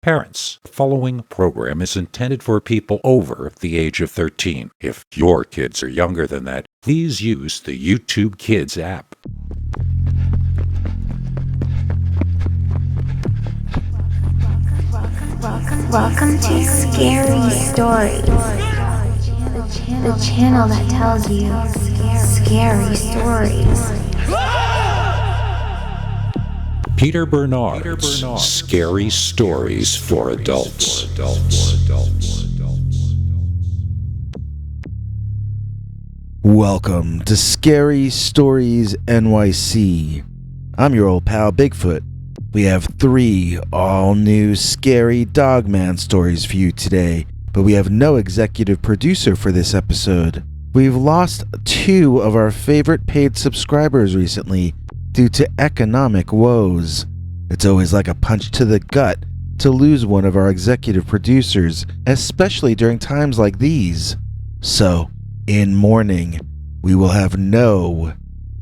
Parents, the following program is intended for people over the age of 13. If your kids are younger than that, please use the YouTube Kids app. Welcome to Scary Stories, the channel that tells you scary stories. Peter Bernard's Scary Stories for Adults. Welcome to Scary Stories NYC. I'm your old pal Bigfoot. We have 3 all-new scary Dogman stories for you today, but we have no executive producer for this episode. We've lost 2 of our favorite paid subscribers recently due to economic woes. It's always like a punch to the gut to lose one of our executive producers, especially during times like these. So, in mourning, we will have no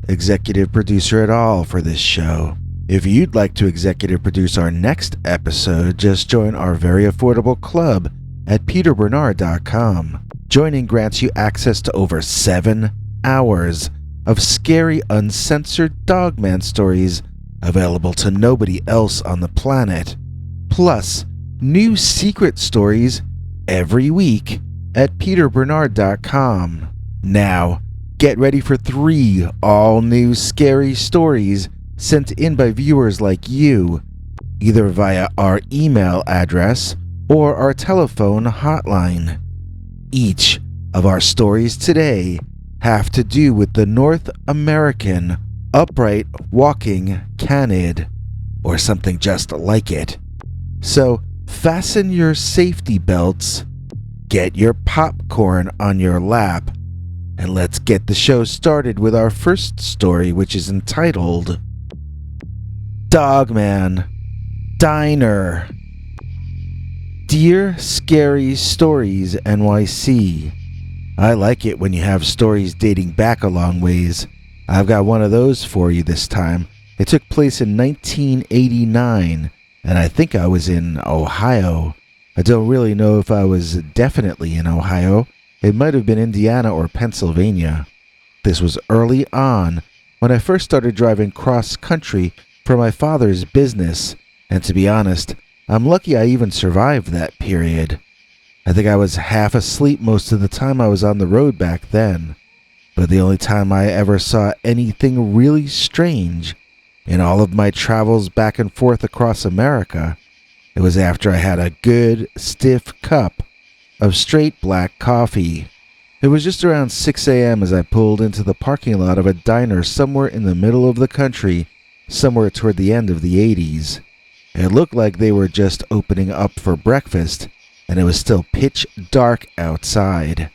executive producer at all for this show. If you'd like to executive produce our next episode, just join our very affordable club at peterbernard.com. Joining grants you access to over 7 hours of scary, uncensored Dogman stories available to nobody else on the planet, plus new secret stories every week at peterbernard.com. Now, get ready for 3 all-new scary stories sent in by viewers like you, either via our email address or our telephone hotline. Each of our stories today have to do with the North American upright walking canid, or something just like it. So fasten your safety belts, get your popcorn on your lap, and let's get the show started with our first story, which is entitled Dogman Diner. Dear Scary Stories NYC, I like it when you have stories dating back a long ways. I've got one of those for you this time. It took place in 1989, and I think I was in Ohio. I don't really know if I was definitely in Ohio. It might have been Indiana or Pennsylvania. This was early on, when I first started driving cross-country for my father's business, and to be honest, I'm lucky I even survived that period. I think I was half asleep most of the time I was on the road back then, but the only time I ever saw anything really strange in all of my travels back and forth across America, it was after I had a good, stiff cup of straight black coffee. It was just around 6 a.m. as I pulled into the parking lot of a diner somewhere in the middle of the country, somewhere toward the end of the 80s. It looked like they were just opening up for breakfast, and it was still pitch dark outside.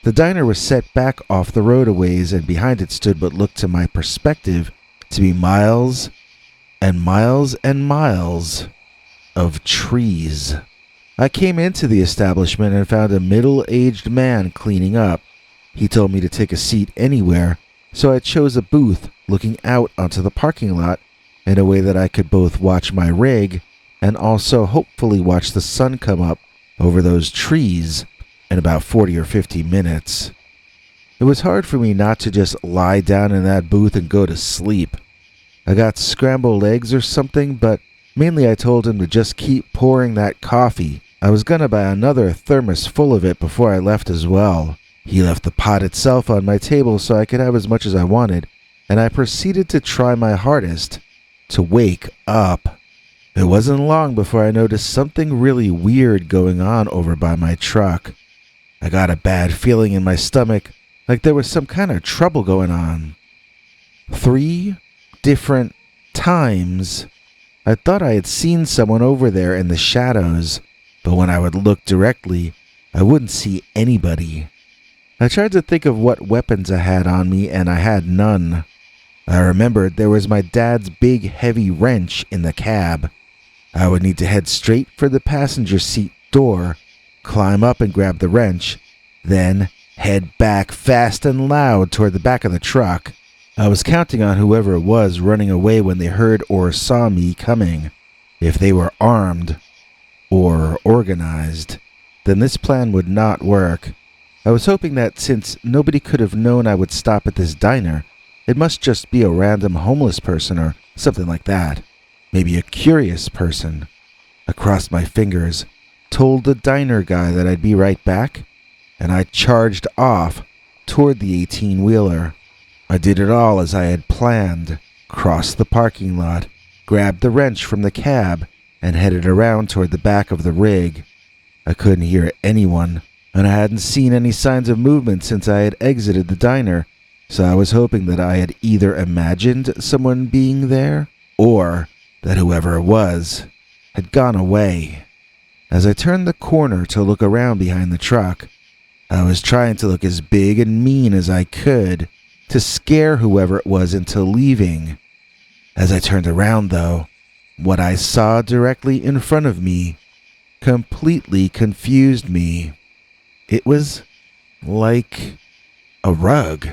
The diner was set back off the road a ways, and behind it stood what looked to my perspective to be miles and miles and miles of trees. I came into the establishment and found a middle-aged man cleaning up. He told me to take a seat anywhere, so I chose a booth looking out onto the parking lot in a way that I could both watch my rig and also hopefully watch the sun come up over those trees in about 40 or 50 minutes. It was hard for me not to just lie down in that booth and go to sleep. I got scrambled eggs or something, but mainly I told him to just keep pouring that coffee. I was gonna buy another thermos full of it before I left as well. He left the pot itself on my table so I could have as much as I wanted, and I proceeded to try my hardest to wake up. It wasn't long before I noticed something really weird going on over by my truck. I got a bad feeling in my stomach, like there was some kind of trouble going on. 3 different times, I thought I had seen someone over there in the shadows, but when I would look directly, I wouldn't see anybody. I tried to think of what weapons I had on me, and I had none. I remembered there was my dad's big heavy wrench in the cab. I would need to head straight for the passenger seat door, climb up and grab the wrench, then head back fast and loud toward the back of the truck. I was counting on whoever it was running away when they heard or saw me coming, if they were armed, for or organized, then this plan would not work. I was hoping that since nobody could have known I would stop at this diner, it must just be a random homeless person or something like that. Maybe a curious person. I crossed my fingers, told the diner guy that I'd be right back, and I charged off toward the 18-wheeler. I did it all as I had planned, crossed the parking lot, grabbed the wrench from the cab, and headed around toward the back of the rig. I couldn't hear anyone, and I hadn't seen any signs of movement since I had exited the diner, so I was hoping that I had either imagined someone being there, or that whoever it was had gone away. As I turned the corner to look around behind the truck, I was trying to look as big and mean as I could to scare whoever it was into leaving. As I turned around, though, what I saw directly in front of me completely confused me. It was like a rug,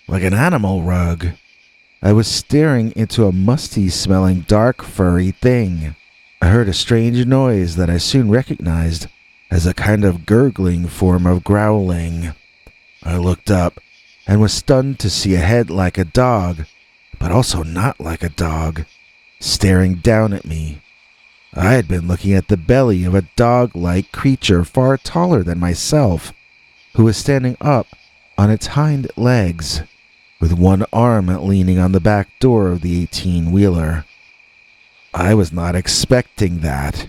like an animal rug. I was staring into a musty-smelling, dark, furry thing. I heard a strange noise that I soon recognized as a kind of gurgling form of growling. I looked up and was stunned to see a head like a dog, but also not like a dog, staring down at me. I had been looking at the belly of a dog-like creature far taller than myself, who was standing up on its hind legs, with one arm leaning on the back door of the 18-wheeler. I was not expecting that.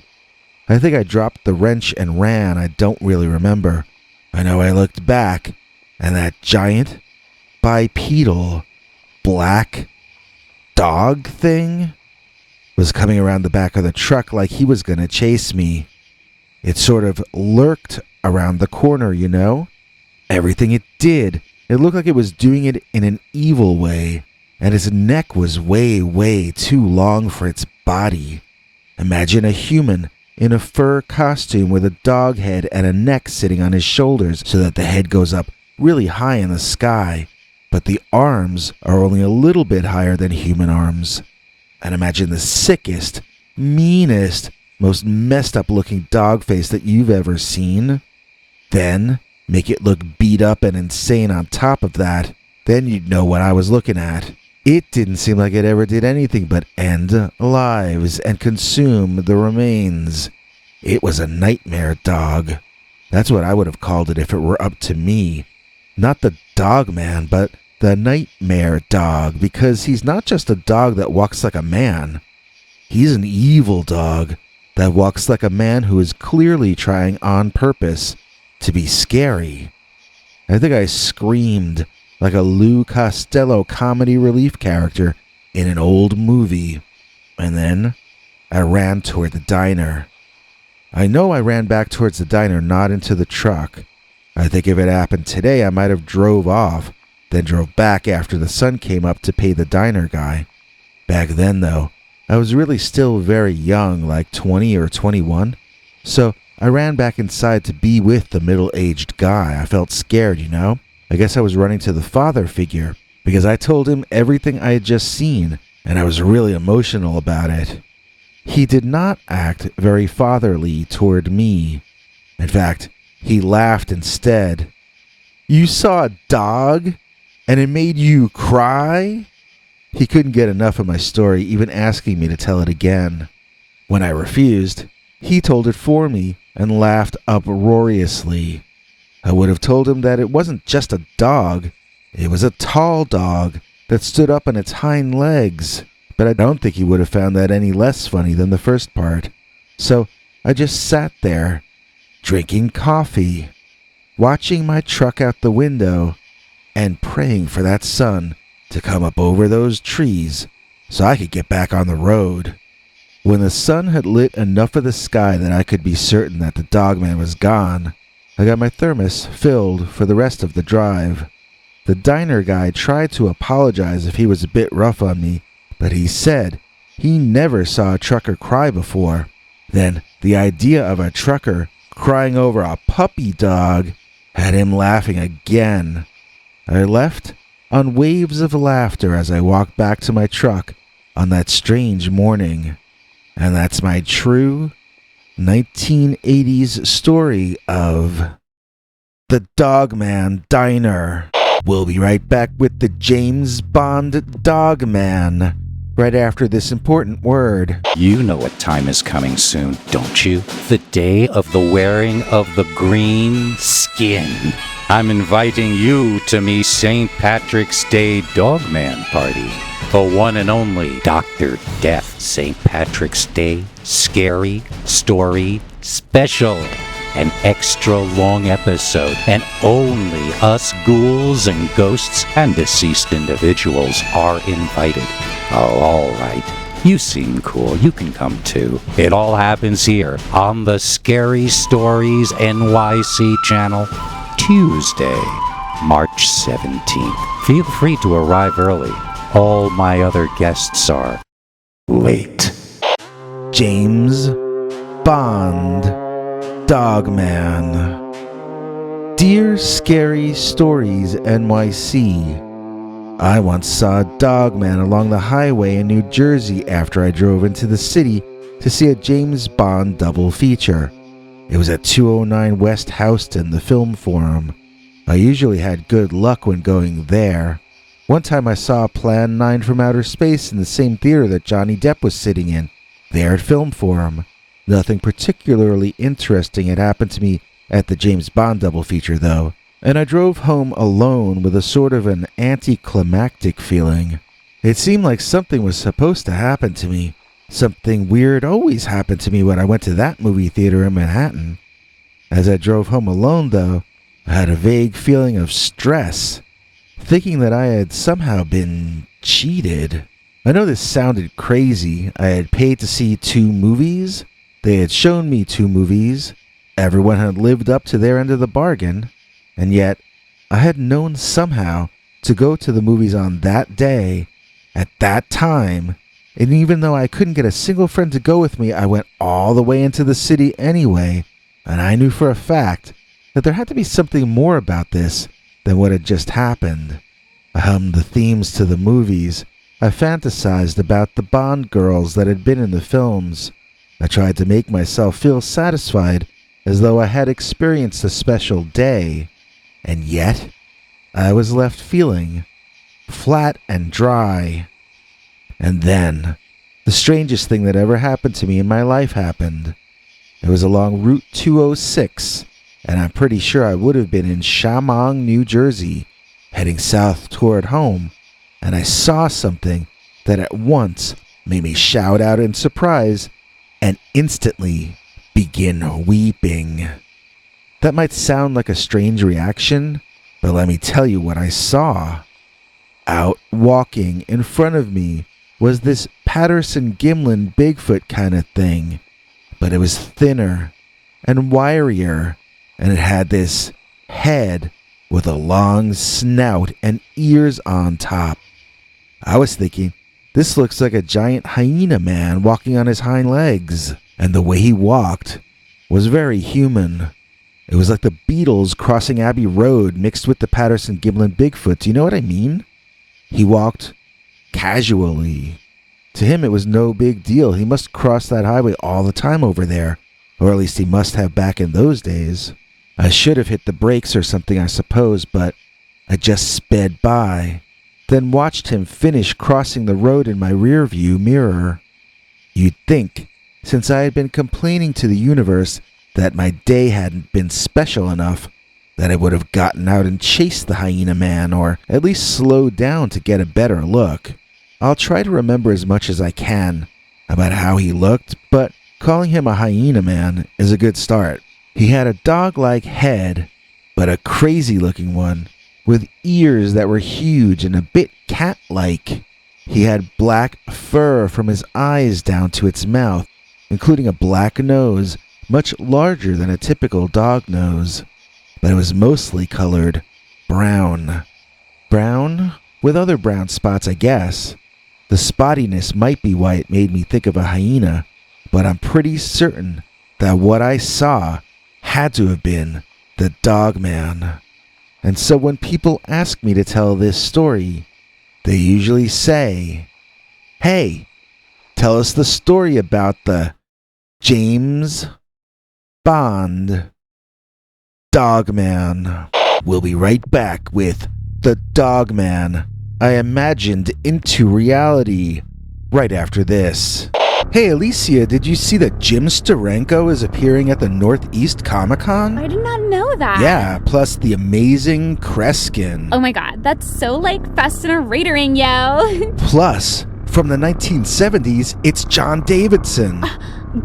I think I dropped the wrench and ran. I don't really remember. I know I looked back, and that giant, bipedal, black dog thing was coming around the back of the truck like he was going to chase me. It sort of lurked around the corner, you know? Everything it did, it looked like it was doing it in an evil way, and its neck was way, way too long for its body. Imagine a human in a fur costume with a dog head and a neck sitting on his shoulders so that the head goes up really high in the sky, but the arms are only a little bit higher than human arms. And imagine the sickest, meanest, most messed up looking dog face that you've ever seen. Then make it look beat up and insane on top of that. Then you'd know what I was looking at. It didn't seem like it ever did anything but end lives and consume the remains. It was a nightmare dog. That's what I would have called it if it were up to me. Not the Dogman, but the nightmare dog, because he's not just a dog that walks like a man. He's an evil dog that walks like a man who is clearly trying on purpose to be scary. I think I screamed like a Lou Costello comedy relief character in an old movie. And then I ran toward the diner. I know I ran back towards the diner, not into the truck. I think if it happened today, I might have drove off, then drove back after the sun came up to pay the diner guy. Back then, though, I was really still very young, like 20 or 21, so I ran back inside to be with the middle-aged guy. I felt scared, you know? I guess I was running to the father figure, because I told him everything I had just seen, and I was really emotional about it. He did not act very fatherly toward me. In fact, he laughed instead. "You saw a dog? And it made you cry?" He couldn't get enough of my story, even asking me to tell it again. When I refused, he told it for me and laughed uproariously. I would have told him that it wasn't just a dog. It was a tall dog that stood up on its hind legs. But I don't think he would have found that any less funny than the first part. So I just sat there, drinking coffee, watching my truck out the window, and praying for that sun to come up over those trees so I could get back on the road. When the sun had lit enough of the sky that I could be certain that the Dogman was gone, I got my thermos filled for the rest of the drive. The diner guy tried to apologize if he was a bit rough on me, but he said he never saw a trucker cry before. Then the idea of a trucker crying over a puppy dog had him laughing again. I left on waves of laughter as I walked back to my truck on that strange morning. And that's my true, 1980s story of the Dogman Diner. We'll be right back with the James Bond Dogman right after this important word. You know what time is coming soon, don't you? The day of the wearing of the green skin. I'm inviting you to me St. Patrick's Day Dogman Party. The one and only Dr. Death St. Patrick's Day Scary Story Special. An extra long episode, and only us ghouls and ghosts and deceased individuals are invited. Oh, all right. You seem cool. You can come too. It all happens here on the Scary Stories NYC channel, Tuesday, March 17th. Feel free to arrive early. All my other guests are late. James Bond Dogman. Dear Scary Stories NYC, I once saw a dogman along the highway in New Jersey after I drove into the city to see a James Bond double feature. It was at 209 West Houston, the Film Forum. I usually had good luck when going there. One time I saw Plan 9 from Outer Space in the same theater that Johnny Depp was sitting in, there at Film Forum. Nothing particularly interesting had happened to me at the James Bond double feature, though, and I drove home alone with a sort of an anticlimactic feeling. It seemed like something was supposed to happen to me. Something weird always happened to me when I went to that movie theater in Manhattan. As I drove home alone, though, I had a vague feeling of stress, thinking that I had somehow been cheated. I know this sounded crazy. I had paid to see 2 movies. They had shown me 2 movies. Everyone had lived up to their end of the bargain. And yet, I had known somehow to go to the movies on that day, at that time. And even though I couldn't get a single friend to go with me, I went all the way into the city anyway. And I knew for a fact that there had to be something more about this than what had just happened. I hummed the themes to the movies. I fantasized about the Bond girls that had been in the films. I tried to make myself feel satisfied, as though I had experienced a special day. And yet, I was left feeling flat and dry. And then, the strangest thing that ever happened to me in my life happened. It was along Route 206, and I'm pretty sure I would have been in Shamong, New Jersey, heading south toward home, and I saw something that at once made me shout out in surprise and instantly begin weeping. That might sound like a strange reaction, but let me tell you what I saw. Out walking in front of me was this Patterson-Gimlin Bigfoot kind of thing, but it was thinner and wirier, and it had this head with a long snout and ears on top. I was thinking, this looks like a giant hyena man walking on his hind legs, and the way he walked was very human. It was like the Beatles crossing Abbey Road mixed with the Patterson-Gimlin Bigfoot. Do you know what I mean? He walked casually. To him, it was no big deal. He must cross that highway all the time over there, or at least he must have back in those days. I should have hit the brakes or something, I suppose, but I just sped by, then watched him finish crossing the road in my rearview mirror. You'd think, since I had been complaining to the universe that my day hadn't been special enough, that I would have gotten out and chased the hyena man, or at least slowed down to get a better look. I'll try to remember as much as I can about how he looked, but calling him a hyena man is a good start. He had a dog-like head, but a crazy-looking one, with ears that were huge and a bit cat-like. He had black fur from his eyes down to its mouth, including a black nose, much larger than a typical dog nose. But it was mostly colored brown. Brown? With other brown spots, I guess. The spottiness might be why it made me think of a hyena, but I'm pretty certain that what I saw had to have been the Dogman. And so when people ask me to tell this story, they usually say, "Hey, tell us the story about the James Bond. Dogman. We'll be right back with The Dogman I Imagined into Reality right after this. Hey Alicia, did you see that Jim Steranko is appearing at the Northeast ComicCon? I did not know that. Yeah, plus the amazing Kreskin. Oh my god, that's so like Festin or Raidering, yo. Plus, from the 1970s, it's John Davidson.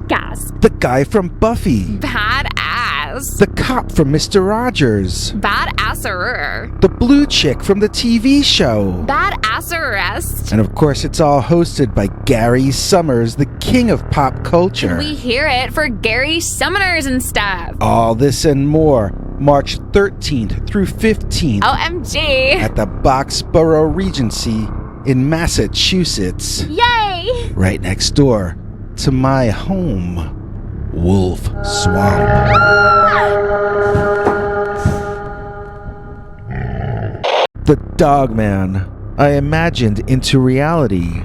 Gasp. The guy from Buffy. Badass. The cop from Mr. Rogers. Badasser. The blue chick from the TV show. Badasserest. And of course, it's all hosted by Gary Summers, the king of pop culture. We hear it for Gary Summoners and stuff. All this and more, March 13th through 15th OMG. at the Boxborough Regency in Massachusetts. Yay. Right next door to my home, Wolf Swamp. The Dogman I Imagined into Reality.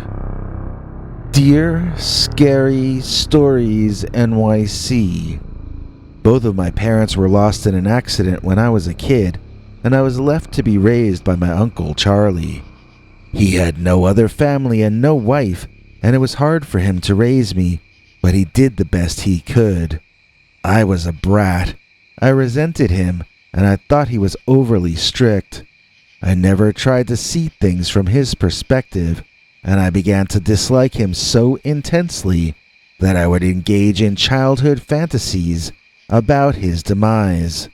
Dear Scary Stories NYC. Both of my parents were lost in an accident when I was a kid, and I was left to be raised by my uncle Charlie. He had no other family and no wife, and it was hard for him to raise me, but he did the best he could. I was a brat. I resented him, and I thought he was overly strict. I never tried to see things from his perspective, and I began to dislike him so intensely that I would engage in childhood fantasies about his demise.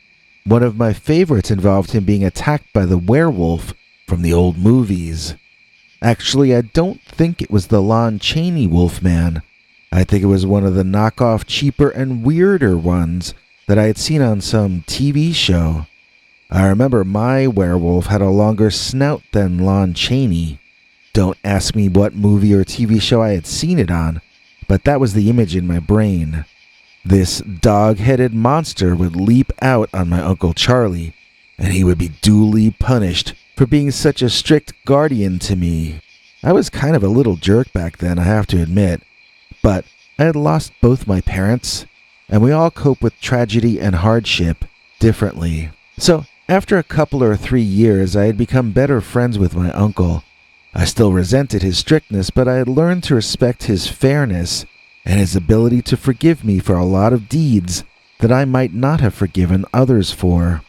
One of my favorites involved him being attacked by the werewolf from the old movies. Actually, I don't think it was the Lon Chaney Wolfman. I think it was one of the knockoff, cheaper and weirder ones that I had seen on some TV show. I remember my werewolf had a longer snout than Lon Chaney. Don't ask me what movie or TV show I had seen it on, but that was the image in my brain. This dog-headed monster would leap out on my Uncle Charlie, and he would be duly punished for being such a strict guardian to me. I was kind of a little jerk back then, I have to admit, but I had lost both my parents, and we all cope with tragedy and hardship differently. So, after a couple or 3 years, I had become better friends with my uncle. I still resented his strictness, but I had learned to respect his fairness and his ability to forgive me for a lot of deeds that I might not have forgiven others for.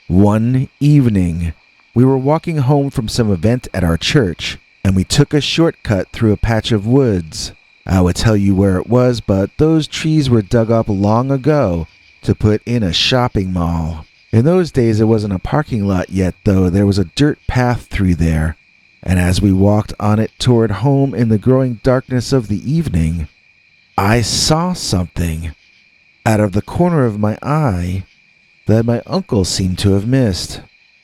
One evening, we were walking home from some event at our church, and we took a shortcut through a patch of woods. I would tell you where it was, but those trees were dug up long ago to put in a shopping mall. In those days, it wasn't a parking lot yet, though. There was a dirt path through there, and as we walked on it toward home in the growing darkness of the evening, I saw something out of the corner of my eye that my uncle seemed to have missed.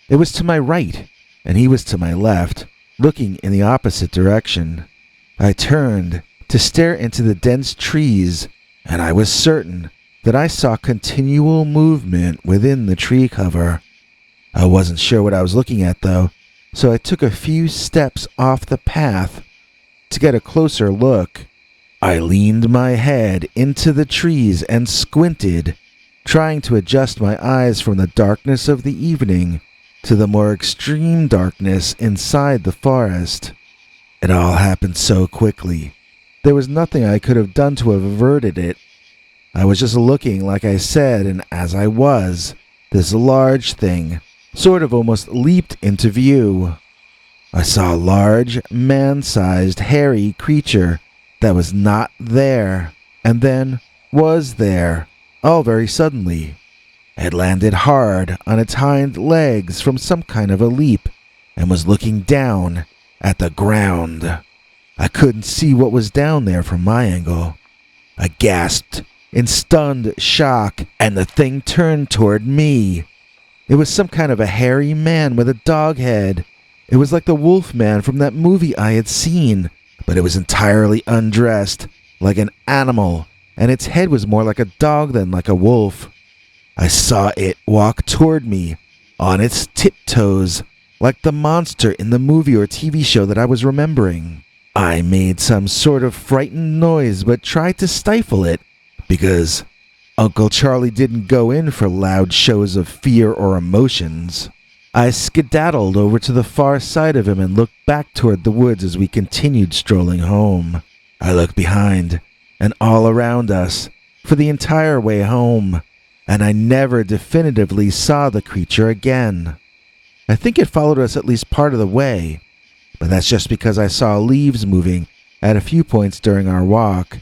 It was to my right, and he was to my left, looking in the opposite direction. I turned to stare into the dense trees, and I was certain that I saw continual movement within the tree cover. I wasn't sure what I was looking at, though, so I took a few steps off the path to get a closer look. I leaned my head into the trees and squinted, trying to adjust my eyes from the darkness of the evening to the more extreme darkness inside the forest. It all happened so quickly. There was nothing I could have done to have averted it. I was just looking, like I said, and as I was, this large thing sort of almost leaped into view. I saw a large, man-sized, hairy creature that was not there, and then was there, all very suddenly. It landed hard on its hind legs from some kind of a leap, and was looking down at the ground. I couldn't see what was down there from my angle. I gasped in stunned shock, and the thing turned toward me. It was some kind of a hairy man with a dog head. It was like the wolf man from that movie I had seen, but it was entirely undressed, like an animal, and its head was more like a dog than like a wolf. I saw it walk toward me, on its tiptoes, like the monster in the movie or TV show that I was remembering. I made some sort of frightened noise, but tried to stifle it, because Uncle Charlie didn't go in for loud shows of fear or emotions. I skedaddled over to the far side of him and looked back toward the woods as we continued strolling home. I looked behind and all around us for the entire way home, and I never definitively saw the creature again. I think it followed us at least part of the way, but that's just because I saw leaves moving at a few points during our walk.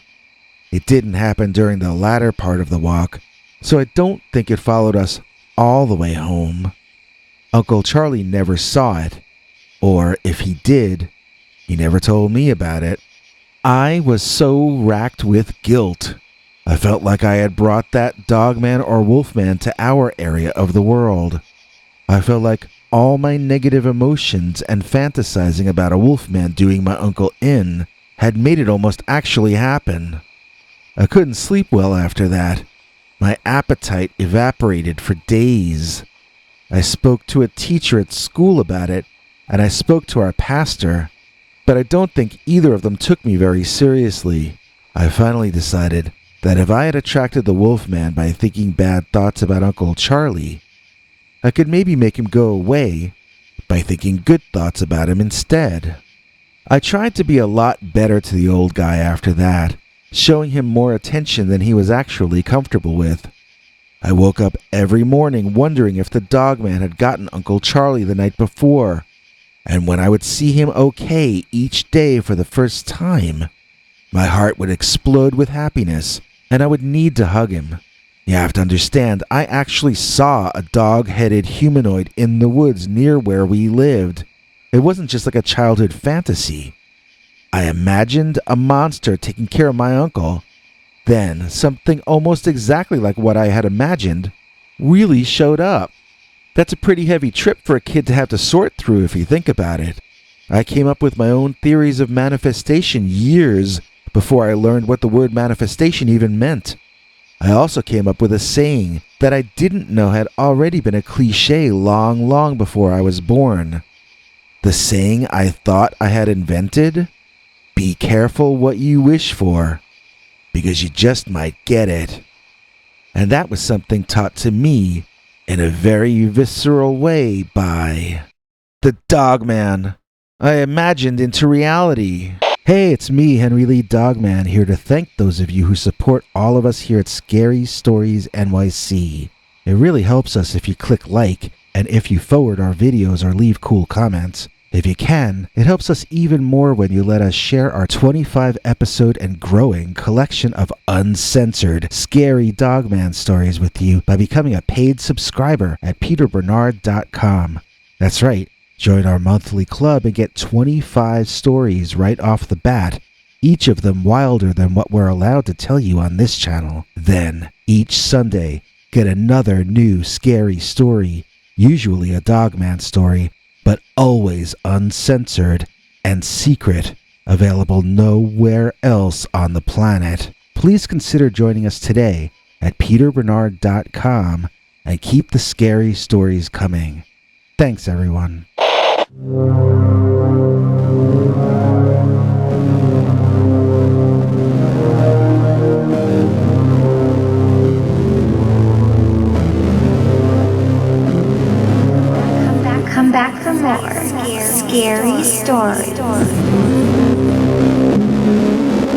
It didn't happen during the latter part of the walk, so I don't think it followed us all the way home. Uncle Charlie never saw it, or if he did, he never told me about it. I was so racked with guilt. I felt like I had brought that dogman or wolfman to our area of the world. I felt like all my negative emotions and fantasizing about a wolfman doing my uncle in had made it almost actually happen. I couldn't sleep well after that. My appetite evaporated for days. I spoke to a teacher at school about it, and I spoke to our pastor, but I don't think either of them took me very seriously. I finally decided that if I had attracted the wolfman by thinking bad thoughts about Uncle Charlie, I could maybe make him go away by thinking good thoughts about him instead. I tried to be a lot better to the old guy after that, showing him more attention than he was actually comfortable with. I woke up every morning wondering if the dogman had gotten Uncle Charlie the night before, and when I would see him okay each day for the first time, my heart would explode with happiness, and I would need to hug him. You have to understand, I actually saw a dog-headed humanoid in the woods near where we lived. It wasn't just like a childhood fantasy. I imagined a monster taking care of my uncle. Then, something almost exactly like what I had imagined really showed up. That's a pretty heavy trip for a kid to have to sort through if you think about it. I came up with my own theories of manifestation years before I learned what the word manifestation even meant. I also came up with a saying that I didn't know had already been a cliche long before I was born. The saying I thought I had invented? Be careful what you wish for, because you just might get it. And that was something taught to me in a very visceral way by the Dogman I imagined into reality. Hey, it's me, Henry Lee Dogman, here to thank those of you who support all of us here at Scary Stories NYC. It really helps us if you click like, and if you forward our videos or leave cool comments. If you can, it helps us even more when you let us share our 25 episode and growing collection of uncensored, scary Dogman stories with you by becoming a paid subscriber at peterbernard.com. That's right, join our monthly club and get 25 stories right off the bat, each of them wilder than what we're allowed to tell you on this channel. Then, each Sunday, get another new scary story, usually a Dogman story, but always uncensored and secret, available nowhere else on the planet. Please consider joining us today at peterbernard.com and keep the scary stories coming. Thanks, everyone. Come back for more scary stories.